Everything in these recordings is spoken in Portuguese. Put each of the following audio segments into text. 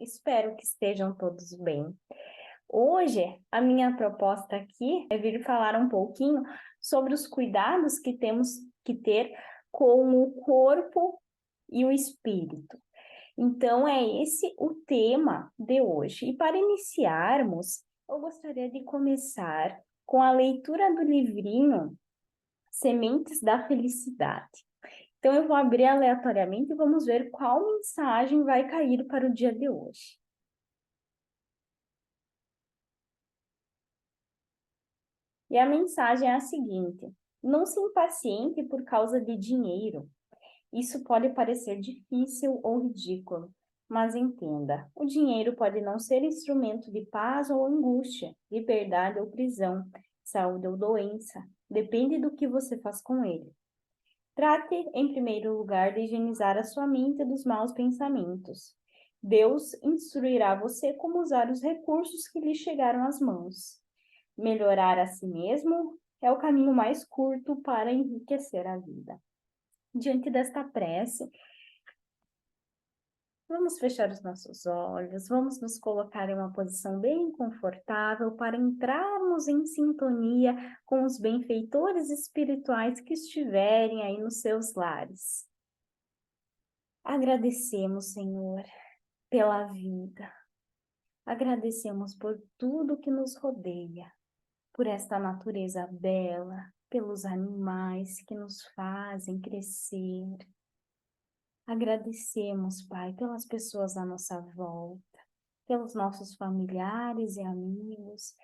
Espero que estejam todos bem. Hoje, a minha proposta aqui é vir falar um pouquinho sobre os cuidados que temos que ter com o corpo e o espírito. Então, é esse o tema de hoje. E para iniciarmos, eu gostaria de começar com a leitura do livrinho Sementes da Felicidade. Então, eu vou abrir aleatoriamente e vamos ver qual mensagem vai cair para o dia de hoje. E a mensagem é a seguinte: não se impaciente por causa de dinheiro. Isso pode parecer difícil ou ridículo, mas entenda, o dinheiro pode não ser instrumento de paz ou angústia, liberdade ou prisão, saúde ou doença. Depende do que você faz com ele. Trate, em primeiro lugar, de higienizar a sua mente dos maus pensamentos. Deus instruirá você como usar os recursos que lhe chegaram às mãos. Melhorar a si mesmo é o caminho mais curto para enriquecer a vida. Diante desta prece, vamos fechar os nossos olhos, vamos nos colocar em uma posição bem confortável para entrarmos em sintonia com os benfeitores espirituais que estiverem aí nos seus lares. Agradecemos, Senhor, pela vida. Agradecemos por tudo que nos rodeia, por esta natureza bela, pelos animais que nos fazem crescer. Agradecemos, Pai, pelas pessoas à nossa volta, pelos nossos familiares e amigos,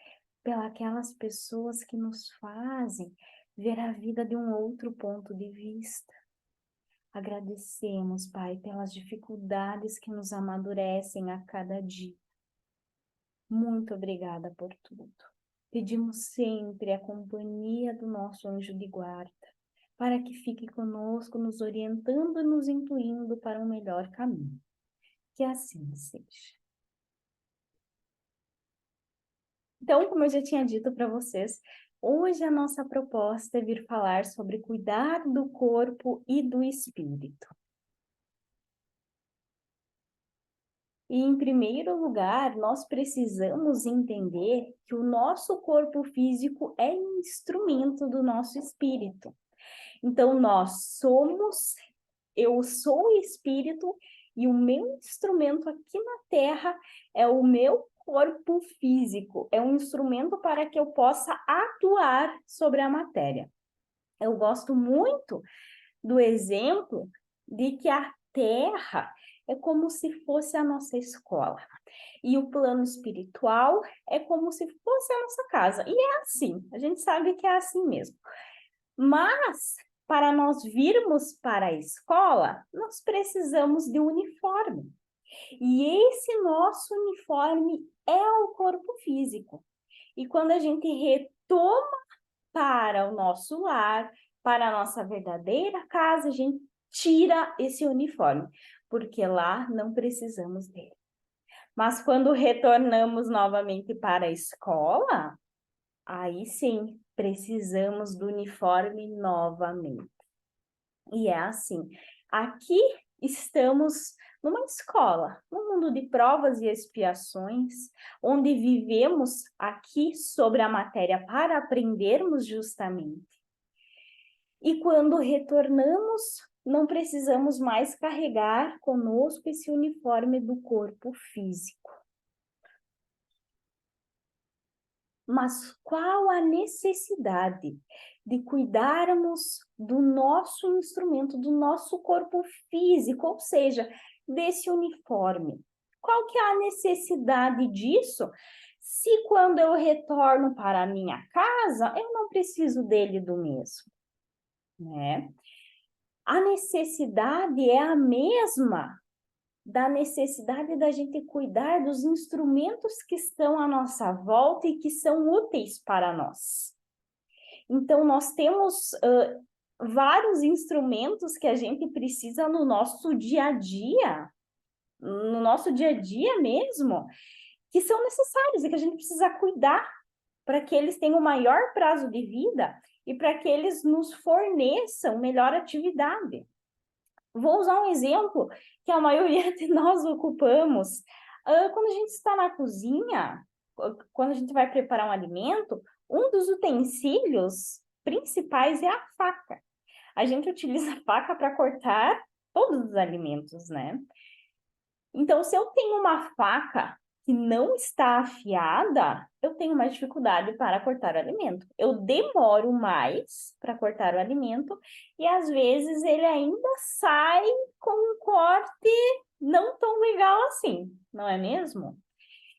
pelas aquelas pessoas que nos fazem ver a vida de um outro ponto de vista. Agradecemos, Pai, pelas dificuldades que nos amadurecem a cada dia. Muito obrigada por tudo. Pedimos sempre a companhia do nosso anjo de guarda, para que fique conosco, nos orientando e nos intuindo para um melhor caminho. Que assim seja. Então, como eu já tinha dito para vocês, hoje a nossa proposta é vir falar sobre cuidar do corpo e do espírito. E, em primeiro lugar, nós precisamos entender que o nosso corpo físico é instrumento do nosso espírito. Então, eu sou o espírito e o meu instrumento aqui na Terra é o meu corpo físico. É um instrumento para que eu possa atuar sobre a matéria. Eu gosto muito do exemplo de que a Terra é como se fosse a nossa escola. E o plano espiritual é como se fosse a nossa casa. E é assim, a gente sabe que é assim mesmo. Mas, para nós virmos para a escola, nós precisamos de um uniforme. E esse nosso uniforme é o corpo físico. E quando a gente retoma para o nosso lar, para a nossa verdadeira casa, a gente tira esse uniforme, porque lá não precisamos dele. Mas quando retornamos novamente para a escola, aí sim, precisamos do uniforme novamente. E é assim, aqui estamos numa escola, num mundo de provas e expiações, onde vivemos aqui sobre a matéria para aprendermos justamente. E quando retornamos, não precisamos mais carregar conosco esse uniforme do corpo físico. Mas qual a necessidade de cuidarmos do nosso instrumento, do nosso corpo físico, ou seja, desse uniforme? Qual que é a necessidade disso? Se quando eu retorno para a minha casa, eu não preciso dele do mesmo, né? A necessidade é a mesma da necessidade da gente cuidar dos instrumentos que estão à nossa volta e que são úteis para nós. Então, nós temos vários instrumentos que a gente precisa no nosso dia a dia mesmo, que são necessários e que a gente precisa cuidar para que eles tenham o maior prazo de vida e para que eles nos forneçam melhor atividade. Vou usar um exemplo que a maioria de nós ocupamos, Quando a gente está na cozinha, quando a gente vai preparar um alimento, um dos utensílios principais é a faca. A gente utiliza a faca para cortar todos os alimentos, né? Então, se eu tenho uma faca que não está afiada, eu tenho mais dificuldade para cortar o alimento. Eu demoro mais para cortar o alimento e às vezes ele ainda sai com um corte não tão legal assim, não é mesmo?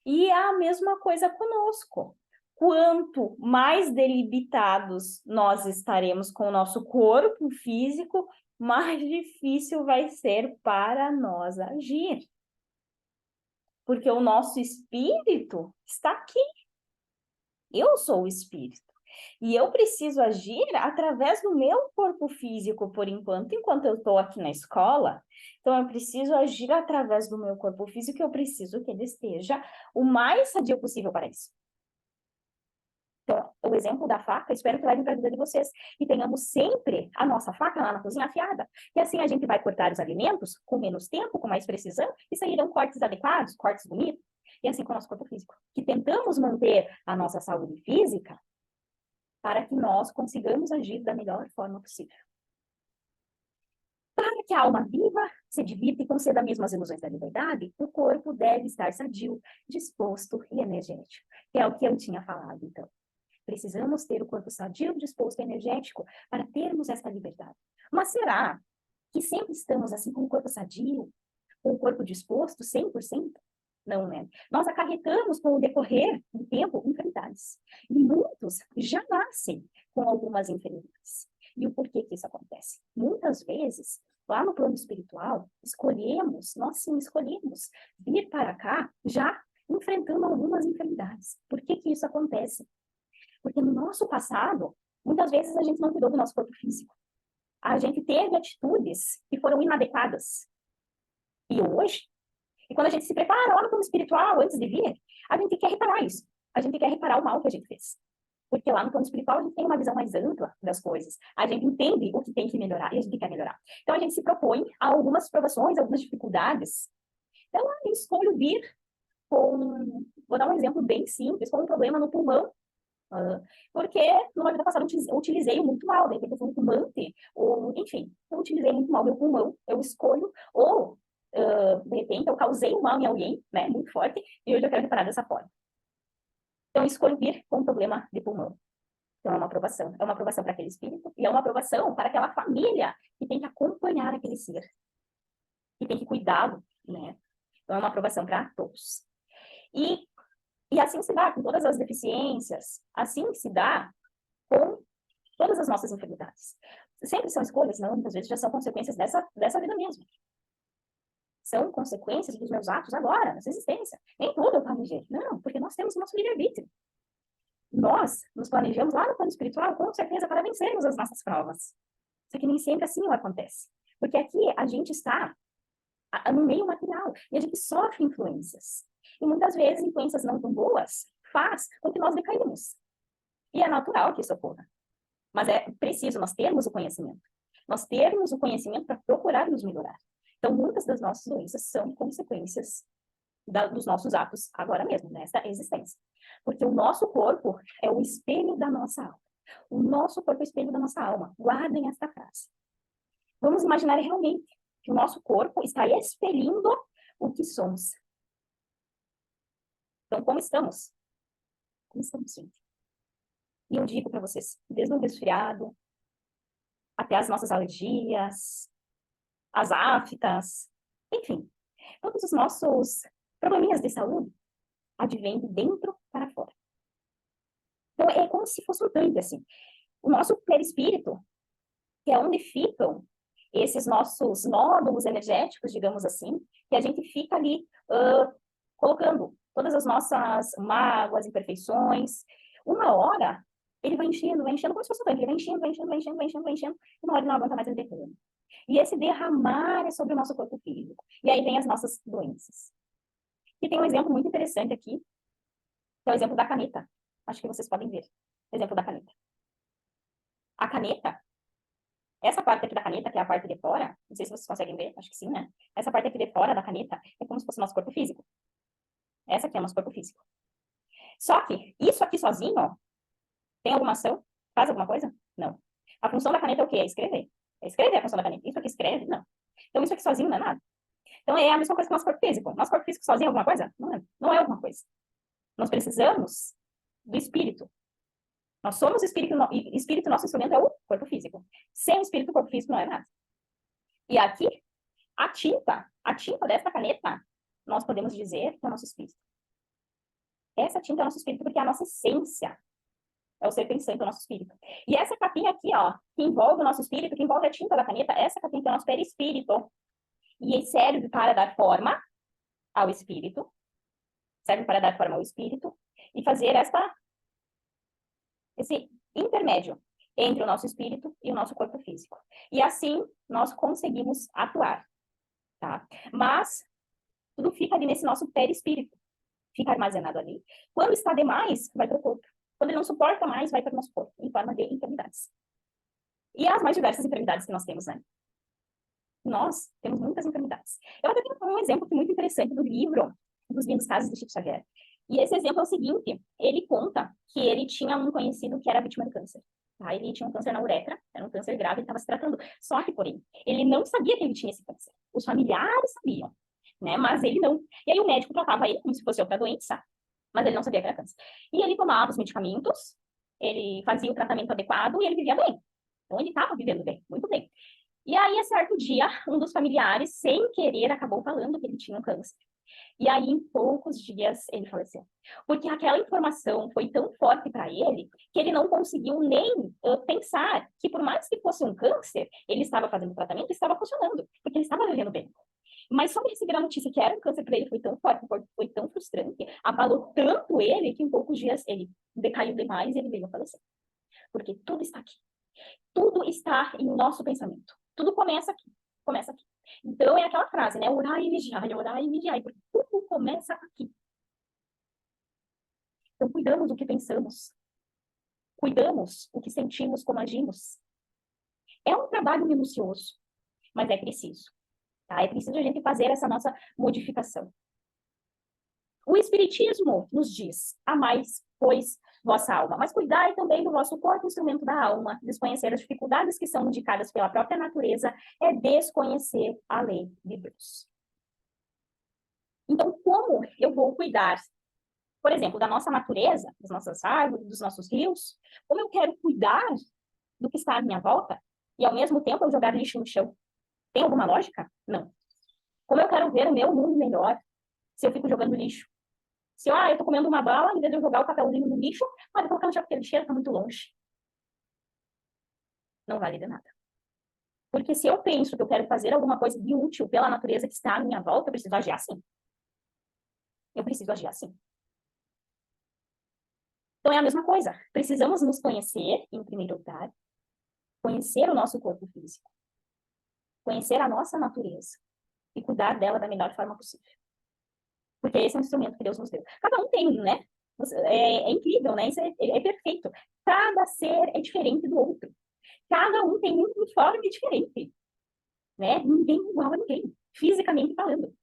E é a mesma coisa conosco. Quanto mais delimitados nós estaremos com o nosso corpo físico, mais difícil vai ser para nós agir. Porque o nosso espírito está aqui. Eu sou o espírito. E eu preciso agir através do meu corpo físico, por enquanto eu estou aqui na escola. Então, eu preciso agir através do meu corpo físico e eu preciso que ele esteja o mais sadio possível para isso. Então, o exemplo da faca, espero que leve para a vida de vocês. E tenhamos sempre a nossa faca lá na cozinha afiada. E assim a gente vai cortar os alimentos com menos tempo, com mais precisão, e sairão cortes adequados, cortes bonitos. E assim com o nosso corpo físico. Que tentamos manter a nossa saúde física para que nós consigamos agir da melhor forma possível. Para que a alma viva, se divirta e conceda mesmo as ilusões da liberdade, o corpo deve estar sadio, disposto e energético. Que é o que eu tinha falado, então. Precisamos ter o corpo sadio, disposto e energético para termos essa liberdade. Mas será que sempre estamos assim com o corpo sadio, com o corpo disposto 100%? Não, né? Nós acarretamos com o decorrer do tempo enfermidades. E muitos já nascem com algumas enfermidades. E o porquê que isso acontece? Muitas vezes, lá no plano espiritual, nós sim escolhemos vir para cá já enfrentando algumas enfermidades. Por que que isso acontece? Porque no nosso passado, muitas vezes a gente não cuidou do nosso corpo físico. A gente teve atitudes que foram inadequadas. E hoje, quando a gente se prepara lá no plano espiritual, antes de vir, a gente quer reparar isso. A gente quer reparar o mal que a gente fez. Porque lá no plano espiritual a gente tem uma visão mais ampla das coisas. A gente entende o que tem que melhorar e a gente quer melhorar. Então a gente se propõe a algumas provações, algumas dificuldades. Então eu escolho vir com... Vou dar um exemplo bem simples, com um problema no pulmão. Porque numa vida passada eu utilizei muito mal, de repente eu fui um fumante, ou enfim, eu utilizei muito mal meu pulmão, eu escolho, ou de repente eu causei um mal em alguém, né, muito forte, e hoje eu quero reparar dessa forma. Então eu escolho vir com um problema de pulmão. Então é uma aprovação para aquele espírito, e é uma aprovação para aquela família que tem que acompanhar aquele ser, que tem que cuidá-lo, né. Então é uma aprovação para todos. E assim se dá com todas as deficiências, assim se dá com todas as nossas enfermidades. Sempre são escolhas, não, muitas vezes já são consequências dessa vida mesmo. São consequências dos meus atos agora, nessa existência. Nem tudo eu planejei. Não, porque nós temos o nosso livre-arbítrio. Nós nos planejamos lá no plano espiritual, com certeza, para vencermos as nossas provas. Só que nem sempre assim acontece. Porque aqui a gente está no meio material e a gente sofre influências. E muitas vezes influências não tão boas faz com que nós decaímos. E é natural que isso ocorra. Mas é preciso nós termos o conhecimento. Nós termos o conhecimento para procurar nos melhorar. Então, muitas das nossas doenças são consequências dos nossos atos agora mesmo, nesta existência. Porque o nosso corpo é o espelho da nossa alma. O nosso corpo é o espelho da nossa alma. Guardem esta frase. Vamos imaginar realmente que o nosso corpo está expelindo o que somos. Então, como estamos? Como estamos, gente? E eu digo para vocês, desde o resfriado, até as nossas alergias, as aftas, enfim, todos os nossos probleminhas de saúde advêm de dentro para fora. Então, é como se fosse um tanque, assim. O nosso perispírito, que é onde ficam esses nossos nódulos energéticos, digamos assim, que a gente fica ali colocando todas as nossas mágoas, imperfeições. Uma hora, ele vai enchendo como se fosse um tanque. Ele vai enchendo, e uma hora ele não aguenta mais ele derrama. E esse derramar é sobre o nosso corpo físico. E aí vem as nossas doenças. E tem um exemplo muito interessante aqui, que é o exemplo da caneta. Acho que vocês podem ver. O exemplo da caneta. A caneta, essa parte aqui da caneta, que é a parte de fora, não sei se vocês conseguem ver, acho que sim, né? Essa parte aqui de fora da caneta é como se fosse o nosso corpo físico. Essa aqui é o nosso corpo físico. Só que isso aqui sozinho, ó, tem alguma ação? Faz alguma coisa? Não. A função da caneta é o quê? É escrever. É escrever a função da caneta. Isso aqui escreve? Não. Então, isso aqui sozinho não é nada. Então, é a mesma coisa que o nosso corpo físico. Nosso corpo físico sozinho é alguma coisa? Não é. Não é alguma coisa. Nós precisamos do espírito. Nós somos espírito, e espírito, nosso instrumento é o corpo físico. Sem o espírito, o corpo físico não é nada. E aqui, a tinta dessa caneta, nós podemos dizer que é o nosso espírito. Essa tinta é o nosso espírito porque é a nossa essência. É o ser pensante, o nosso espírito. E essa capinha aqui, ó, que envolve o nosso espírito, que envolve a tinta da caneta, essa capinha que é o nosso perispírito. E serve para dar forma ao espírito. Serve para dar forma ao espírito e fazer esse intermédio entre o nosso espírito e o nosso corpo físico. E assim nós conseguimos atuar, tá? Mas tudo fica ali nesse nosso perispírito. Fica armazenado ali. Quando está demais, vai para o corpo. Quando ele não suporta mais, vai para o nosso corpo, em forma de enfermidades. E as mais diversas enfermidades que nós temos, né? Nós temos muitas enfermidades. Eu até tenho um exemplo muito interessante do livro dos 20 casos de Chico Xavier. E esse exemplo é o seguinte, ele conta que ele tinha um conhecido que era vítima de câncer. Tá? Ele tinha um câncer na uretra, era um câncer grave, ele estava se tratando. Só que, porém, ele não sabia que ele tinha esse câncer. Os familiares sabiam, né? Mas ele não. E aí o médico tratava ele como se fosse outra doença, mas ele não sabia que era câncer. E ele tomava os medicamentos, ele fazia o tratamento adequado e ele vivia bem. Então ele estava vivendo bem, muito bem. E aí, a certo dia, um dos familiares, sem querer, acabou falando que ele tinha um câncer. E aí, em poucos dias, ele faleceu. Porque aquela informação foi tão forte para ele que ele não conseguiu nem pensar que, por mais que fosse um câncer, ele estava fazendo tratamento e estava funcionando, porque ele estava vivendo bem. Mas só de receber a notícia que era um câncer para ele foi tão forte, foi tão frustrante, abalou tanto ele que em poucos dias ele decaiu demais e ele veio a falecer. Porque tudo está aqui. Tudo está em nosso pensamento. Tudo começa aqui. Começa aqui. Então, é aquela frase, né? Orar e vigiar, porque tudo começa aqui. Então, cuidamos do que pensamos. Cuidamos o que sentimos, como agimos. É um trabalho minucioso, mas é preciso. Tá? É preciso a gente fazer essa nossa modificação. O Espiritismo nos diz, amais, pois, vossa alma, mas cuidai também do vosso corpo, instrumento da alma. Desconhecer as dificuldades que são indicadas pela própria natureza é desconhecer a lei de Deus. Então, como eu vou cuidar, por exemplo, da nossa natureza, das nossas árvores, dos nossos rios? Como eu quero cuidar do que está à minha volta e, ao mesmo tempo, eu jogar lixo no chão? Tem alguma lógica? Não. Como eu quero ver o meu mundo melhor se eu fico jogando lixo? Se eu tô comendo uma bala, em vez de eu jogar o papelzinho no lixo, eu vou colocar no chão porque o lixeiro tá muito longe. Não vale de nada. Porque se eu penso que eu quero fazer alguma coisa de útil pela natureza que está à minha volta, eu preciso agir assim. Eu preciso agir assim. Então é a mesma coisa. Precisamos nos conhecer, em primeiro lugar, conhecer o nosso corpo físico, conhecer a nossa natureza e cuidar dela da melhor forma possível. Porque esse é um instrumento que Deus nos deu. Cada um tem, né? É incrível, né? Isso é perfeito. Cada ser é diferente do outro. Cada um tem um uniforme diferente, né? Ninguém é igual a ninguém, fisicamente falando.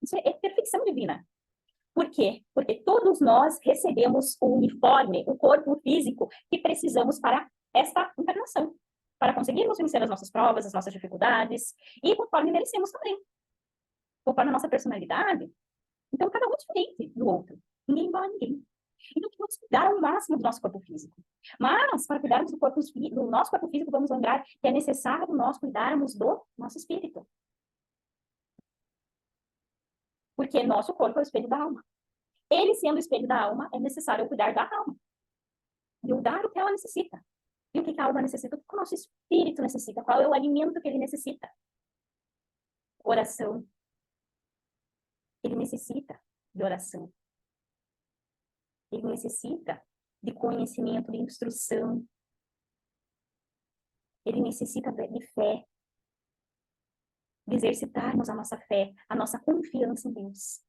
Isso é perfeição divina. Por quê? Porque todos nós recebemos o uniforme, o corpo físico que precisamos para esta encarnação, para conseguirmos vencer as nossas provas, as nossas dificuldades, e conforme merecemos também, conforme a nossa personalidade. Então, cada um é diferente do outro. Ninguém é igual a ninguém. Então, vamos cuidar ao máximo do nosso corpo físico. Mas, para cuidarmos do nosso corpo físico, vamos lembrar que é necessário nós cuidarmos do nosso espírito. Porque nosso corpo é o espelho da alma. Ele sendo o espelho da alma, é necessário eu cuidar da alma. E eu dar o que ela necessita. E o que a alma necessita? O que o nosso espírito necessita? Qual é o alimento que ele necessita? Oração. Ele necessita de oração. Ele necessita de conhecimento, de instrução. Ele necessita de fé. De exercitarmos a nossa fé, a nossa confiança em Deus.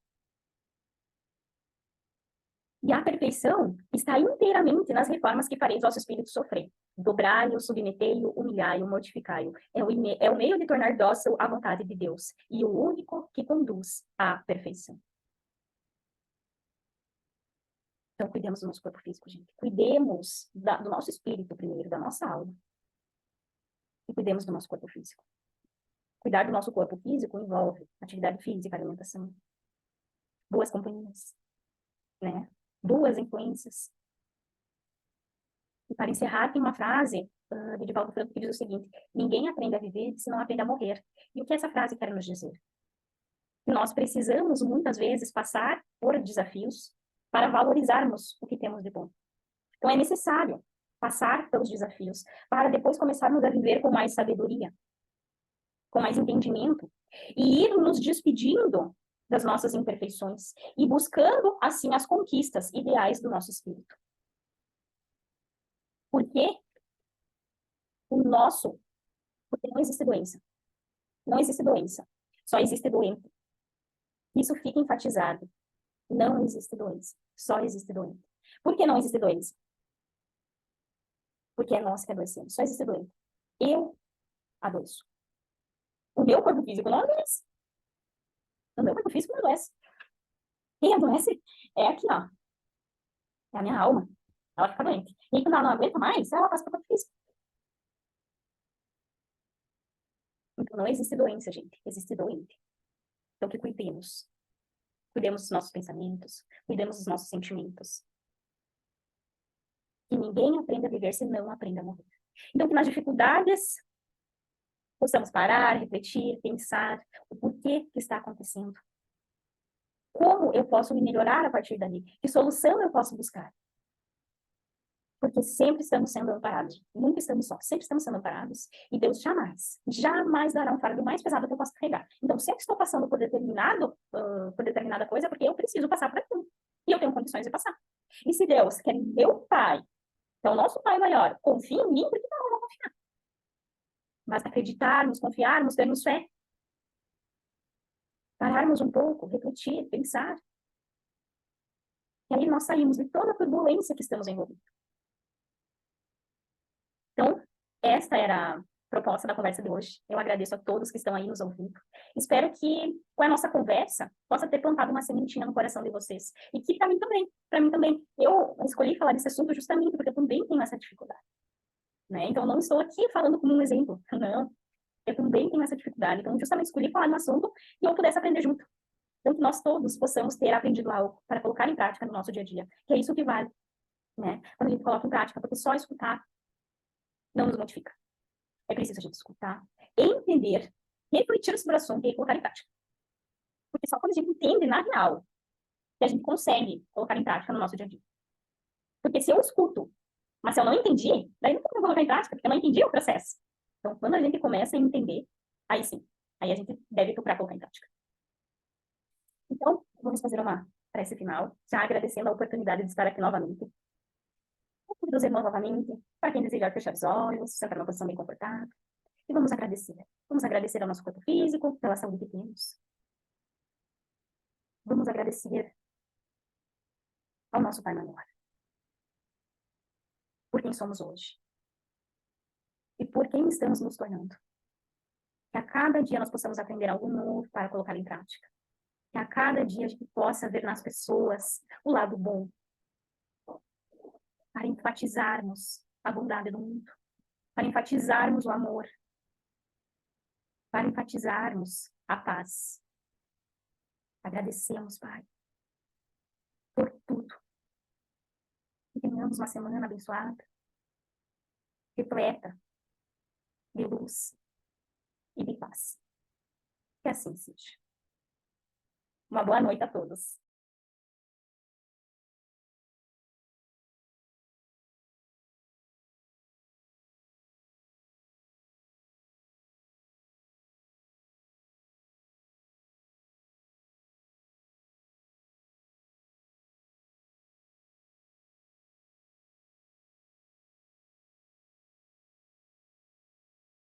E a perfeição está inteiramente nas reformas que fareis vosso espírito sofrer. Dobrai-o, submetei-o, humilhai-o, mortificai-o. É o meio de tornar dócil a vontade de Deus e o único que conduz à perfeição. Então, cuidemos do nosso corpo físico, gente. Cuidemos do nosso espírito primeiro, da nossa alma. E cuidemos do nosso corpo físico. Cuidar do nosso corpo físico envolve atividade física, alimentação, boas companhias, né? Boas influências. E para encerrar, tem uma frase de Divaldo Franco que diz o seguinte: ninguém aprende a viver se não aprende a morrer. E o que essa frase quer nos dizer? Que nós precisamos, muitas vezes, passar por desafios para valorizarmos o que temos de bom. Então, é necessário passar pelos desafios para depois começarmos a viver com mais sabedoria, com mais entendimento, e ir nos despedindo das nossas imperfeições e buscando, assim, as conquistas ideais do nosso espírito. Porque porque não existe doença. Não existe doença. Só existe doente. Isso fica enfatizado. Não existe doença. Só existe doente. Por que não existe doença? Porque é nós que adoecemos. Só existe doente. Eu adoeço. O meu corpo físico não adoece. O meu corpo físico não adoece. Quem adoece é aqui, ó. É a minha alma. Ela fica doente. E aí, quando ela não aguenta mais, ela passa para o corpo físico. Então, não existe doença, gente. Existe doente. Então, que cuidemos. Cuidemos dos nossos pensamentos. Cuidemos dos nossos sentimentos. Que ninguém aprende a viver se não aprende a morrer. Então, que nas dificuldades possamos parar, refletir, pensar o porquê que está acontecendo. Como eu posso me melhorar a partir dali? Que solução eu posso buscar? Porque sempre estamos sendo amparados. Nunca estamos só. Sempre estamos sendo amparados. E Deus jamais, jamais dará um fardo mais pesado que eu possa carregar. Então, se eu estou passando por determinada coisa, é porque eu preciso passar por aquilo. E eu tenho condições de passar. E se Deus, que é meu Pai, então nosso Pai maior, confia em mim, por que não eu vou confiar? Basta acreditarmos, confiarmos, termos fé. Pararmos um pouco, refletir, pensar. E aí nós saímos de toda a turbulência que estamos envolvidos. Então, esta era a proposta da conversa de hoje. Eu agradeço a todos que estão aí nos ouvindo. Espero que, com a nossa conversa, possa ter plantado uma sementinha no coração de vocês. E que para mim também. Eu escolhi falar desse assunto justamente porque eu também tenho essa dificuldade. Né? Então, eu não estou aqui falando como um exemplo. Não. Eu também tenho essa dificuldade. Então, justamente escolhi falar de um assunto e eu pudesse aprender junto. Então, que nós todos possamos ter aprendido algo para colocar em prática no nosso dia a dia. Que é isso que vale. Né? Quando a gente coloca em prática, porque só escutar não nos modifica. É preciso a gente escutar, entender, refletir sobre o assunto e colocar em prática. Porque só quando a gente entende na real que a gente consegue colocar em prática no nosso dia a dia. Porque se eu escuto, mas se eu não entendi, daí não tem como colocar em prática, porque eu não entendi o processo. Então, quando a gente começa a entender, aí sim, aí a gente deve procurar colocar em prática. Então, vamos fazer uma prece final, já agradecendo a oportunidade de estar aqui novamente. Convido os irmãos novamente, para quem desejar fechar os olhos, sentar numa posição bem confortável. E vamos agradecer. Vamos agradecer ao nosso corpo físico, pela saúde que temos. Vamos agradecer ao nosso Pai Maior. Por quem somos hoje. E por quem estamos nos tornando. Que a cada dia nós possamos aprender algo novo para colocar em prática. Que a cada dia a gente possa ver nas pessoas o lado bom. Para enfatizarmos a bondade do mundo. Para enfatizarmos o amor. Para enfatizarmos a paz. Agradecemos, Pai, por tudo. Que tenhamos uma semana abençoada, repleta de luz e de paz. Que assim seja. Uma boa noite a todos.